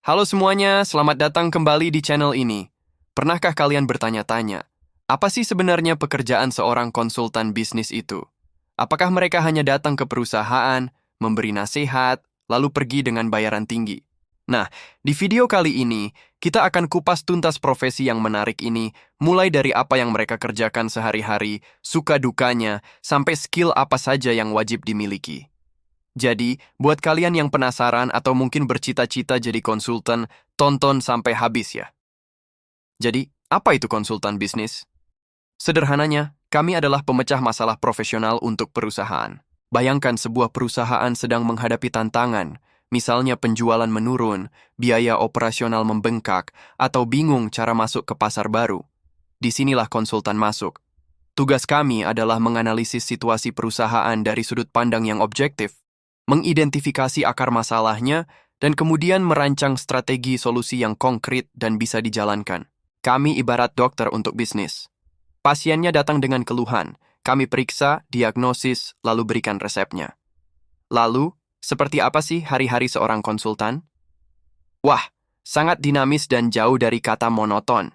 Halo semuanya, selamat datang kembali di channel ini. Pernahkah kalian bertanya-tanya, apa sih sebenarnya pekerjaan seorang konsultan bisnis itu? Apakah mereka hanya datang ke perusahaan, memberi nasihat, lalu pergi dengan bayaran tinggi? Nah, di video kali ini, kita akan kupas tuntas profesi yang menarik ini, mulai dari apa yang mereka kerjakan sehari-hari, suka dukanya, sampai skill apa saja yang wajib dimiliki. Jadi, buat kalian yang penasaran atau mungkin bercita-cita jadi konsultan, tonton sampai habis ya. Jadi, apa itu konsultan bisnis? Sederhananya, kami adalah pemecah masalah profesional untuk perusahaan. Bayangkan sebuah perusahaan sedang menghadapi tantangan, misalnya penjualan menurun, biaya operasional membengkak, atau bingung cara masuk ke pasar baru. Disinilah konsultan masuk. Tugas kami adalah menganalisis situasi perusahaan dari sudut pandang yang objektif, mengidentifikasi akar masalahnya, dan kemudian merancang strategi solusi yang konkret dan bisa dijalankan. Kami ibarat dokter untuk bisnis. Pasiennya datang dengan keluhan, kami periksa, diagnosis, lalu berikan resepnya. Lalu, seperti apa sih hari-hari seorang konsultan? Wah, sangat dinamis dan jauh dari kata monoton.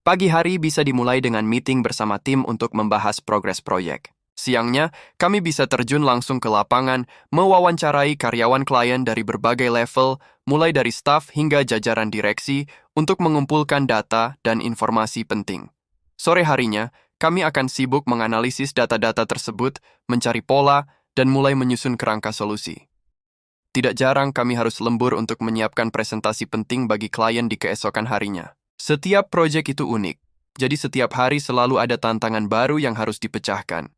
Pagi hari bisa dimulai dengan meeting bersama tim untuk membahas progres proyek. Siangnya, kami bisa terjun langsung ke lapangan, mewawancarai karyawan klien dari berbagai level, mulai dari staf hingga jajaran direksi, untuk mengumpulkan data dan informasi penting. Sore harinya, kami akan sibuk menganalisis data-data tersebut, mencari pola, dan mulai menyusun kerangka solusi. Tidak jarang kami harus lembur untuk menyiapkan presentasi penting bagi klien di keesokan harinya. Setiap proyek itu unik, jadi setiap hari selalu ada tantangan baru yang harus dipecahkan.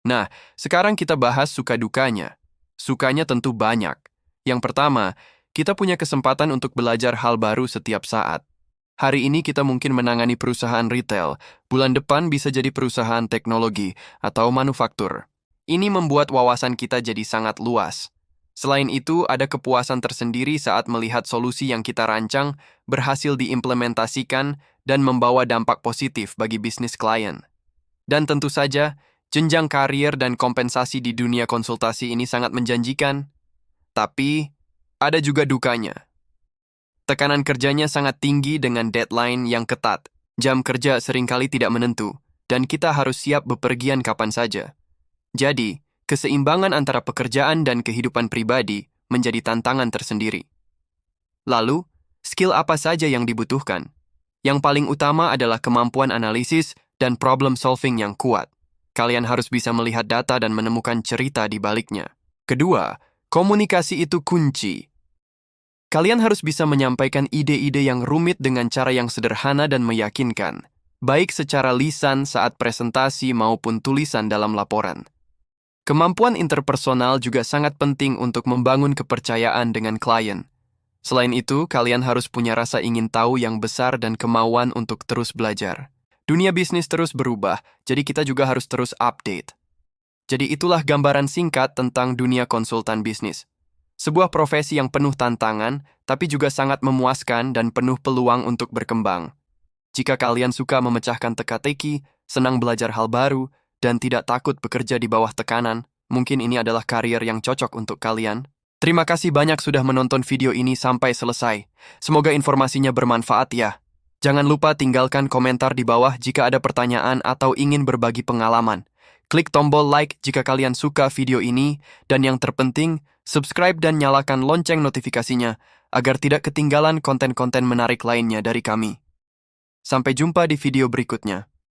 Nah, sekarang kita bahas suka dukanya. Sukanya tentu banyak. Yang pertama, kita punya kesempatan untuk belajar hal baru setiap saat. Hari ini kita mungkin menangani perusahaan retail, bulan depan bisa jadi perusahaan teknologi atau manufaktur. Ini membuat wawasan kita jadi sangat luas. Selain itu, ada kepuasan tersendiri saat melihat solusi yang kita rancang berhasil diimplementasikan dan membawa dampak positif bagi bisnis klien. Dan tentu saja, jenjang karir dan kompensasi di dunia konsultasi ini sangat menjanjikan. Tapi, ada juga dukanya. Tekanan kerjanya sangat tinggi dengan deadline yang ketat. Jam kerja seringkali tidak menentu, dan kita harus siap bepergian kapan saja. Jadi, keseimbangan antara pekerjaan dan kehidupan pribadi menjadi tantangan tersendiri. Lalu, skill apa saja yang dibutuhkan? Yang paling utama adalah kemampuan analisis dan problem solving yang kuat. Kalian harus bisa melihat data dan menemukan cerita di baliknya. Kedua, komunikasi itu kunci. Kalian harus bisa menyampaikan ide-ide yang rumit dengan cara yang sederhana dan meyakinkan, baik secara lisan saat presentasi maupun tulisan dalam laporan. Kemampuan interpersonal juga sangat penting untuk membangun kepercayaan dengan klien. Selain itu, kalian harus punya rasa ingin tahu yang besar dan kemauan untuk terus belajar. Dunia bisnis terus berubah, jadi kita juga harus terus update. Jadi itulah gambaran singkat tentang dunia konsultan bisnis. Sebuah profesi yang penuh tantangan, tapi juga sangat memuaskan dan penuh peluang untuk berkembang. Jika kalian suka memecahkan teka-teki, senang belajar hal baru, dan tidak takut bekerja di bawah tekanan, mungkin ini adalah karier yang cocok untuk kalian. Terima kasih banyak sudah menonton video ini sampai selesai. Semoga informasinya bermanfaat ya. Jangan lupa tinggalkan komentar di bawah jika ada pertanyaan atau ingin berbagi pengalaman. Klik tombol like jika kalian suka video ini, dan yang terpenting, subscribe dan nyalakan lonceng notifikasinya agar tidak ketinggalan konten-konten menarik lainnya dari kami. Sampai jumpa di video berikutnya.